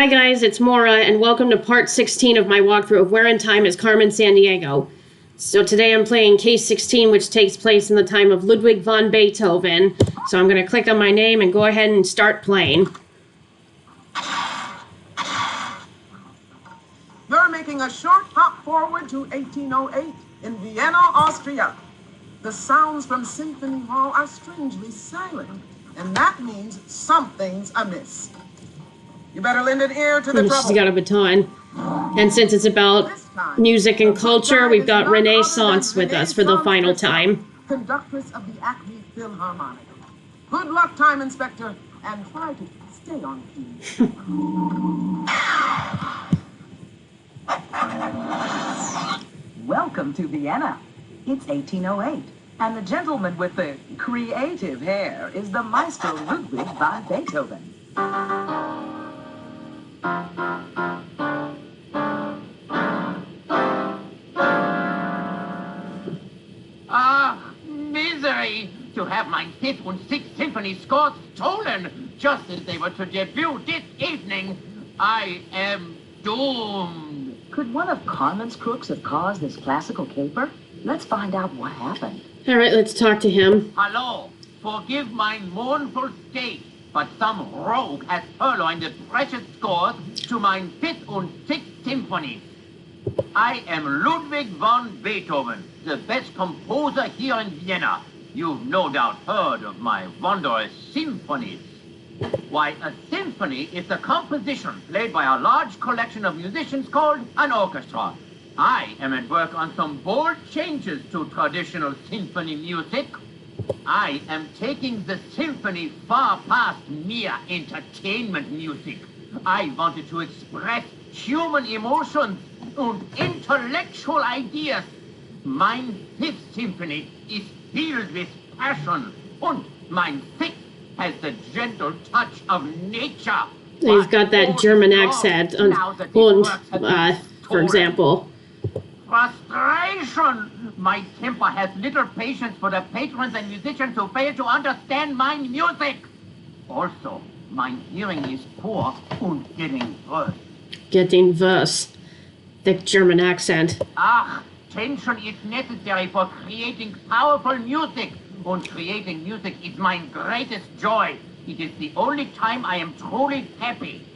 Hi guys, it's Maura, and welcome to part 16 of my walkthrough of Where in Time Is Carmen Sandiego. So today I'm playing case 16, which takes place in the time of Ludwig van Beethoven. So I'm going to click on my name and go ahead and start playing. You're making a short hop forward to 1808 in Vienna, Austria. The sounds from Symphony Hall are strangely silent, and that means something's amiss. You better lend an ear to the trouble. She's got a baton. And since it's about music and culture, we've got Renaissance with us for the final time. Conductress of the Acme Philharmonic. Good luck, time inspector, and try to stay on key. Welcome to Vienna. It's 1808, and the gentleman with the creative hair is the Maestro Ludwig van Beethoven. Misery! To have my 5th and 6th symphony scores stolen just as they were to debut this evening. I am doomed. Could one of Carmen's crooks have caused this classical caper? Let's find out what happened. All right, let's talk to him. Hello, forgive my mournful state, but some rogue has purloined the precious scores to my 5th and 6th symphonies. I am Ludwig van Beethoven, the best composer here in Vienna. You've no doubt heard of my wondrous symphonies. Why, a symphony is a composition played by a large collection of musicians called an orchestra. I am at work on some bold changes to traditional symphony music. I am taking the symphony far past mere entertainment music. I wanted to express human emotions and intellectual ideas. My 5th symphony is filled with passion, and my 6th has the gentle touch of nature. He's got that German accent on for example. Frustration! My temper has little patience for the patrons and musicians who fail to understand my music. Also, my hearing is poor and getting worse. Getting worse. Thick German accent. Tension is necessary for creating powerful music. And creating music is my greatest joy. It is the only time I am truly happy.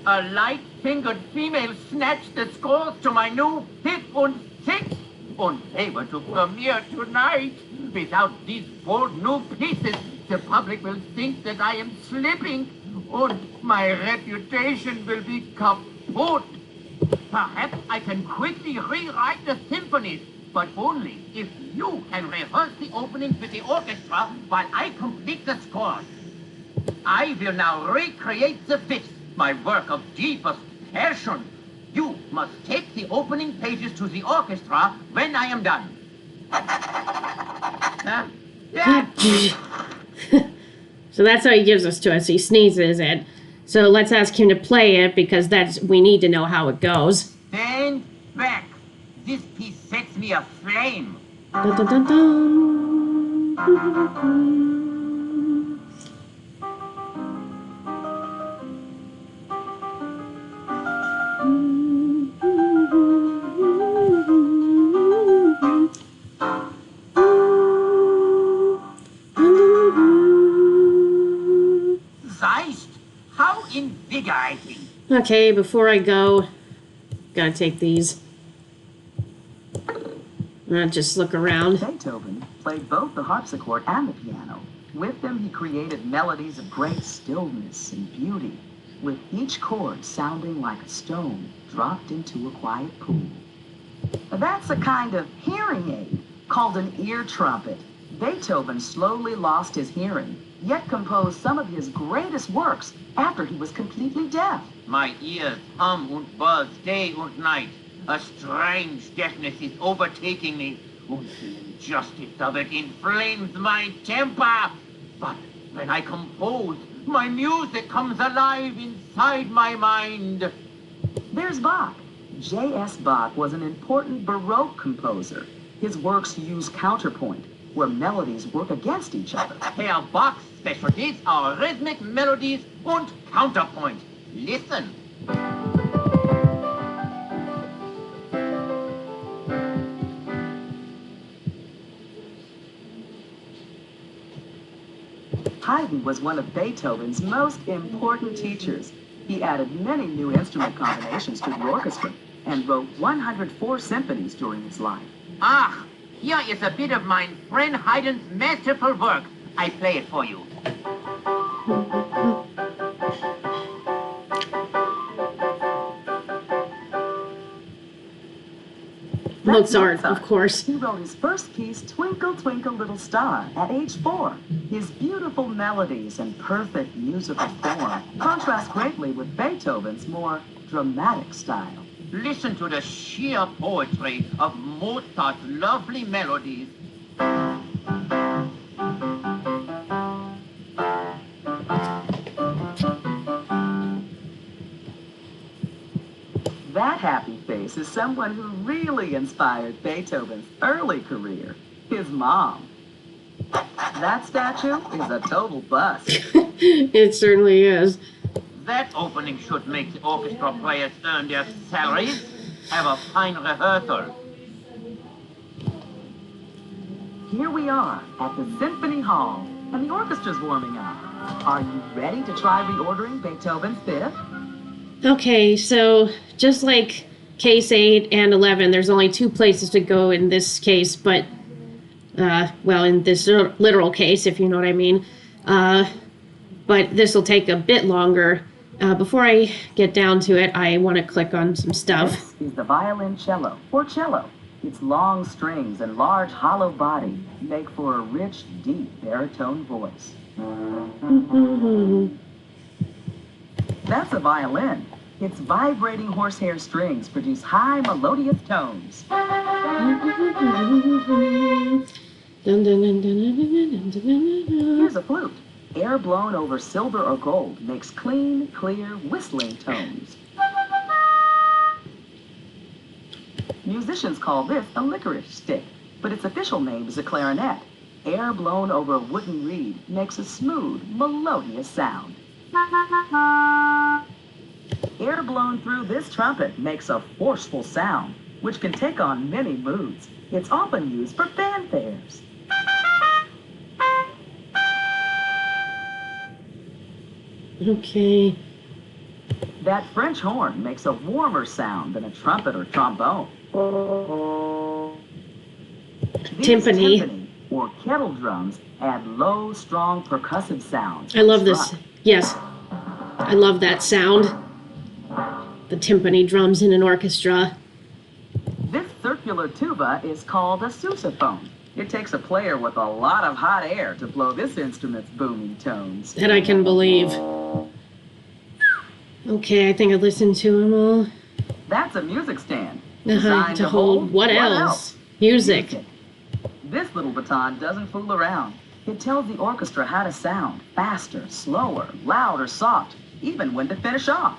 A light-fingered female snatched the scores to my new 5th and 6th, and they were to premiere tonight. Without these bold new pieces, the public will think that I am slipping, and my reputation will be kaput. Perhaps I can quickly rewrite the symphonies, but only if you can rehearse the openings with the orchestra while I complete the scores. I will now recreate the 5th, my work of deepest passion. You must take the opening pages to the orchestra when I am done. So that's how he gives us to us. He sneezes it. So let's ask him to play it, because we need to know how it goes. Stand back. This piece sets me aflame. Dun, dun, dun, dun. Zeist, how invigorating. Okay, before I go, gotta take these. Just look around. Beethoven played both the harpsichord and the piano. With them, he created melodies of great stillness and beauty, with each chord sounding like a stone dropped into a quiet pool. That's a kind of hearing aid called an ear trumpet. Beethoven slowly lost his hearing, yet composed some of his greatest works after he was completely deaf. My ears hum and buzz day and night. A strange deafness is overtaking me, and the injustice of it inflames my temper. But when I compose, my music comes alive inside my mind. There's Bach. J.S. Bach was an important Baroque composer. His works use counterpoint, where melodies work against each other. Herr Bach's specialties are rhythmic melodies and counterpoint. Listen, Hyde was one of Beethoven's most important teachers. He added many new instrument combinations to the orchestra and wrote 104 symphonies during his life. Ah, here is a bit of my friend Haydn's masterful work. I play it for you. Mozart, of course. He wrote his first piece, Twinkle, Twinkle, Little Star, at age 4. His beautiful melodies and perfect musical form contrast greatly with Beethoven's more dramatic style. Listen to the sheer poetry of Mozart's lovely melodies. That happy face is someone who really inspired Beethoven's early career, his mom. That statue is a total bust. It certainly is. That opening should make the orchestra players earn their salaries. Have a fine rehearsal. Here we are at the Symphony Hall, and the orchestra's warming up. Are you ready to try reordering Beethoven's Fifth? Okay, so just like case 8 and 11, there's only 2 places to go in this case, but, well, in this literal case, if you know what I mean. But this will take a bit longer. Before I get down to it, I want to click on some stuff. This is the violoncello, or cello. Its long strings and large hollow body make for a rich, deep baritone voice. That's a violin. Its vibrating horsehair strings produce high melodious tones. Here's a flute. Air blown over silver or gold makes clean, clear, whistling tones. Musicians call this a licorice stick, but its official name is a clarinet. Air blown over a wooden reed makes a smooth, melodious sound. Air blown through this trumpet makes a forceful sound, which can take on many moods. It's often used for fanfares. Okay. That French horn makes a warmer sound than a trumpet or trombone. These Timpani. Or kettle drums add low, strong, percussive sounds. I love this. Yes. I love that sound. The timpani drums in an orchestra. This circular tuba is called a sousaphone. It takes a player with a lot of hot air to blow this instrument's booming tones. That I can believe. Okay, I think I listened to them all. That's a music stand. To hold what else? Music. This little baton doesn't fool around. It tells the orchestra how to sound, faster, slower, loud, or soft, even when to finish off.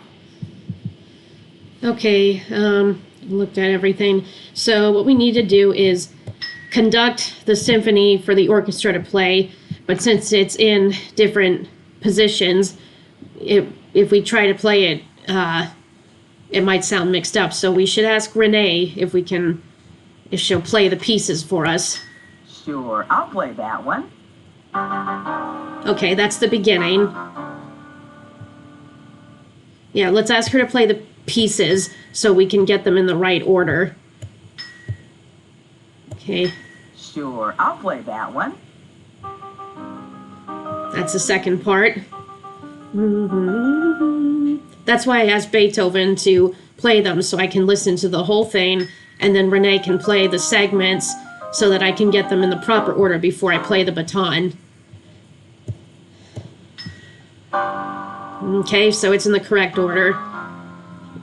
Okay, looked at everything. So what we need to do is conduct the symphony for the orchestra to play, but since it's in different positions, if we try to play it, it might sound mixed up. So we should ask Renee if she'll play the pieces for us. Sure, I'll play that one. Okay, that's the beginning. Yeah, let's ask her to play the pieces so we can get them in the right order. Okay. Sure, I'll play that one. That's the second part. That's why I asked Beethoven to play them so I can listen to the whole thing, and then Renee can play the segments so that I can get them in the proper order before I play the baton. Okay, so it's in the correct order.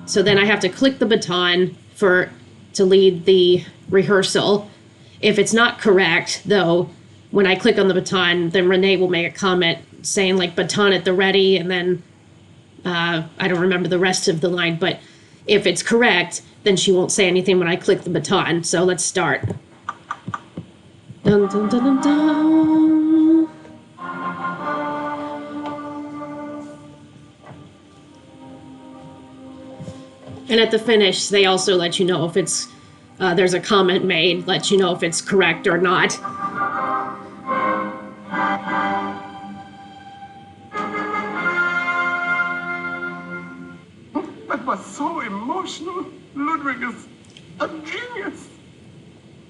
So then I have to click the baton to lead the rehearsal. If it's not correct, though, when I click on the baton, then Renee will make a comment saying, like, baton at the ready, and then I don't remember the rest of the line, but if it's correct, then she won't say anything when I click the baton. So let's start. Dun, dun, dun, dun, dun. And at the finish, they also let you know if it's, there's a comment made, let you know if it's correct or not. That was so emotional. Ludwig is a genius.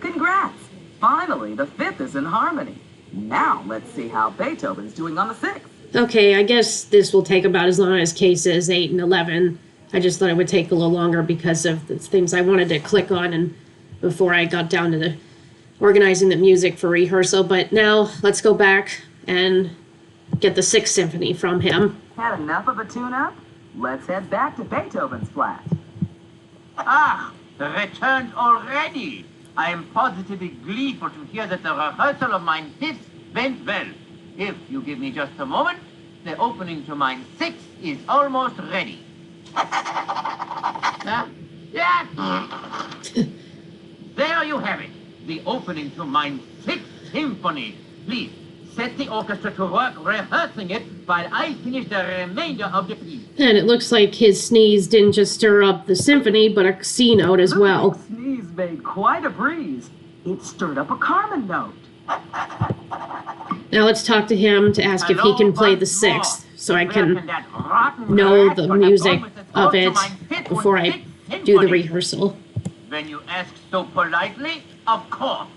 Congrats! Finally, the fifth is in harmony. Now let's see how Beethoven's doing on the sixth. Okay, I guess this will take about as long as cases 8 and 11. I just thought it would take a little longer because of the things I wanted to click on and before I got down to the organizing the music for rehearsal. But now let's go back and get the Sixth Symphony from him. Had enough of a tune-up? Let's head back to Beethoven's flat. Ah, returned already. I am positively gleeful to hear that the rehearsal of mine fifth went well. If you give me just a moment, the opening to mine sixth is almost ready. Yeah. There you have it. The opening to mine sixth symphony. Please, set the orchestra to work rehearsing it while I finish the remainder of the piece. And it looks like his sneeze didn't just stir up the symphony, but a C note as well. Ludwig's sneeze made quite a breeze. It stirred up a Carmen note. Now let's talk to him to ask if he can play the sixth, so I can know the music of it before I do the rehearsal. When you ask so politely, of course.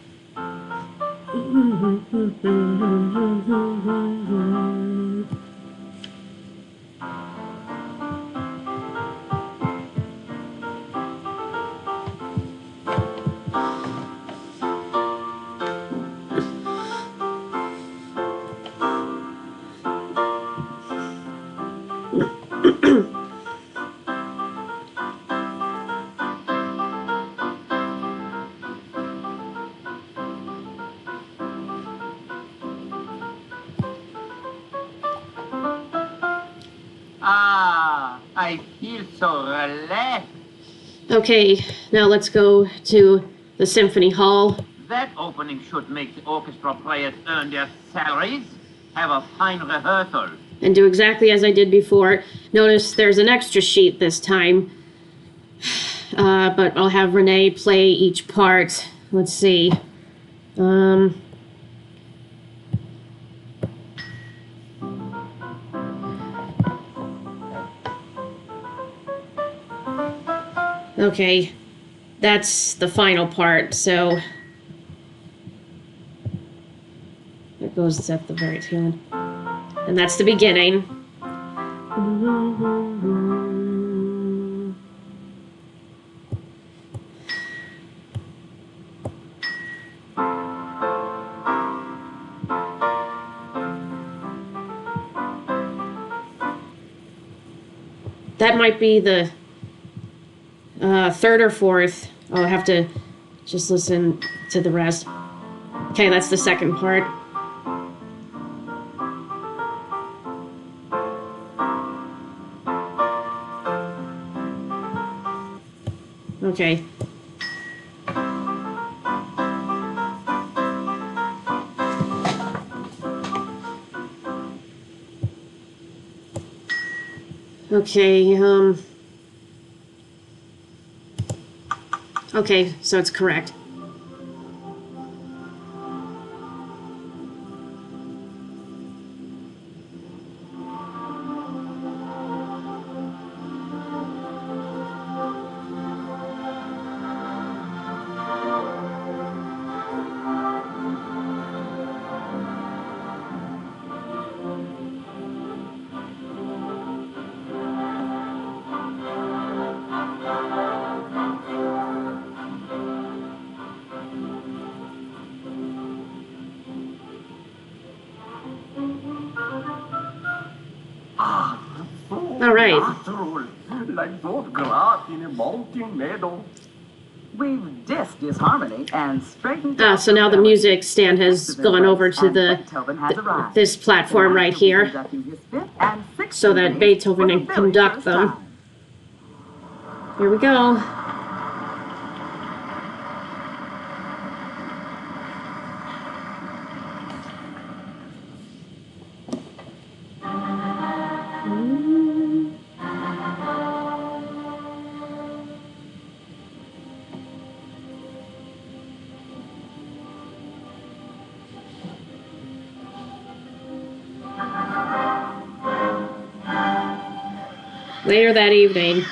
Ah, I feel so relaxed. Okay, now let's go to the Symphony Hall. That opening should make the orchestra players earn their salaries. Have a fine rehearsal. And do exactly as I did before. Notice there's an extra sheet this time. But I'll have Renee play each part. Let's see. Okay, that's the final part, so it goes at the very tail end. And that's the beginning. That might be the third or fourth. I'll have to just listen to the rest. Okay, that's the second part. Okay. Okay, okay, so it's correct. All right. Natural, like those grass in a mountain meadow. We've dissed his harmony and straightened So now the music stand has gone over to this platform right here, so that Beethoven can conduct them. Here we go. Later that evening.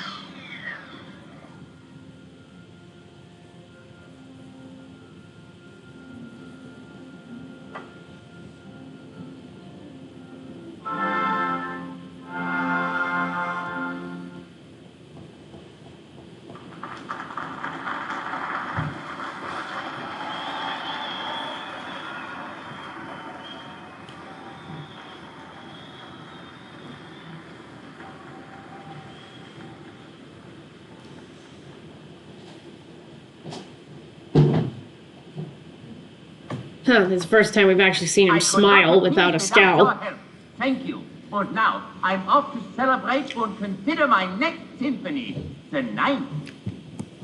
Huh, it's the first time we've actually seen him I could smile not without a proceed without your scowl. help. Thank you. And now, I'm off to celebrate and consider my next symphony, the ninth.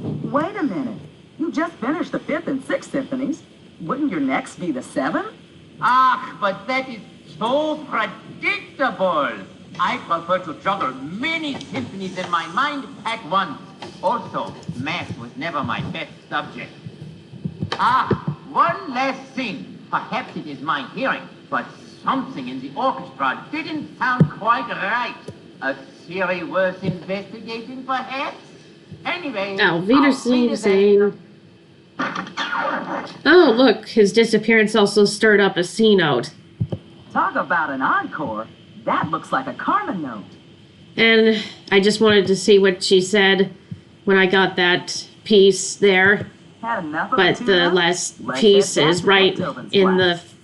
Wait a minute. You just finished the 5th and 6th symphonies. Wouldn't your next be the 7th? Ah, but that is so predictable. I prefer to juggle many symphonies in my mind at once. Also, math was never my best subject. Ah, one last thing. Perhaps it is my hearing, but something in the orchestra didn't sound quite right. A theory worth investigating, perhaps? Anyway, Auf Wiedersehen. Oh, look, his disappearance also stirred up a C note. Talk about an encore. That looks like a Carmen note. And I just wanted to see what she said when I got that piece there. Had enough of But two the notes? last Let's piece get back is to right Beethoven's in class.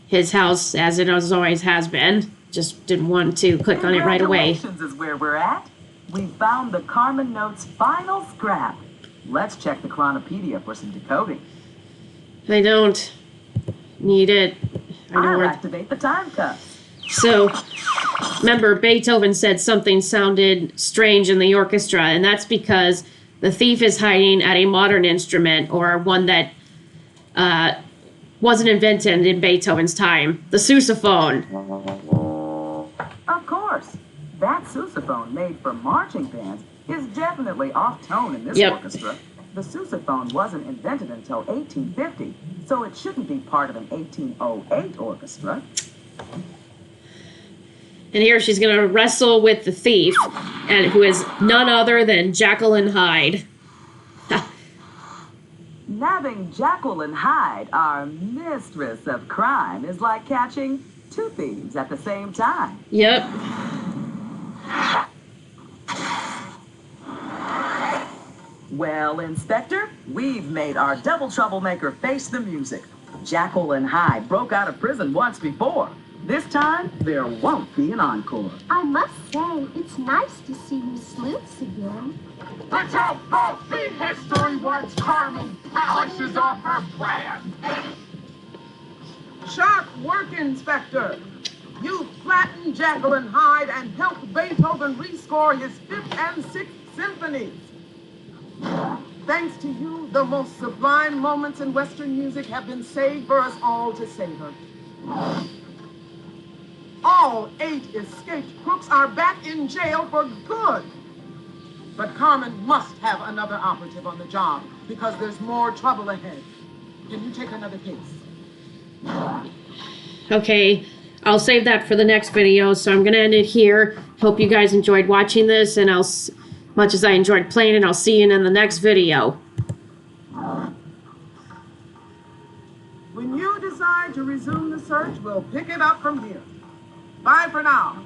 his house, as it always has been. Just didn't want to click on it right away. Congratulations is where we're at. We found the Carmen note's final scrap. Let's check the Chronopedia for some decoding. I don't need it. I know I'll where. activate the time cuffs. So, remember, Beethoven said something sounded strange in the orchestra, and that's because the thief is hiding at a modern instrument, or one that wasn't invented in Beethoven's time, the sousaphone. Of course. That sousaphone made for marching bands is definitely off-tone in this Yep. orchestra. The sousaphone wasn't invented until 1850, so it shouldn't be part of an 1808 orchestra. And here she's going to wrestle with the thief, and who is none other than Jacqueline Hyde. Nabbing Jacqueline Hyde, our mistress of crime, is like catching two thieves at the same time. Yep. Well, Inspector, we've made our double troublemaker face the music. Jacqueline Hyde broke out of prison once before. This time, there won't be an encore. I must say, it's nice to see you sleuths again. Let's out both the history once Carmen polishes off her plan. Sharp work, Inspector. You flattened Jacqueline Hyde and helped Beethoven rescore his 5th and 6th symphonies. Thanks to you, the most sublime moments in Western music have been saved for us all to savor. All 8 escaped crooks are back in jail for good. But Carmen must have another operative on the job because there's more trouble ahead. Can you take another case? Okay, I'll save that for the next video, so I'm going to end it here. Hope you guys enjoyed watching this, and much as I enjoyed playing it, I'll see you in the next video. When you decide to resume the search, we'll pick it up from here. Bye for now.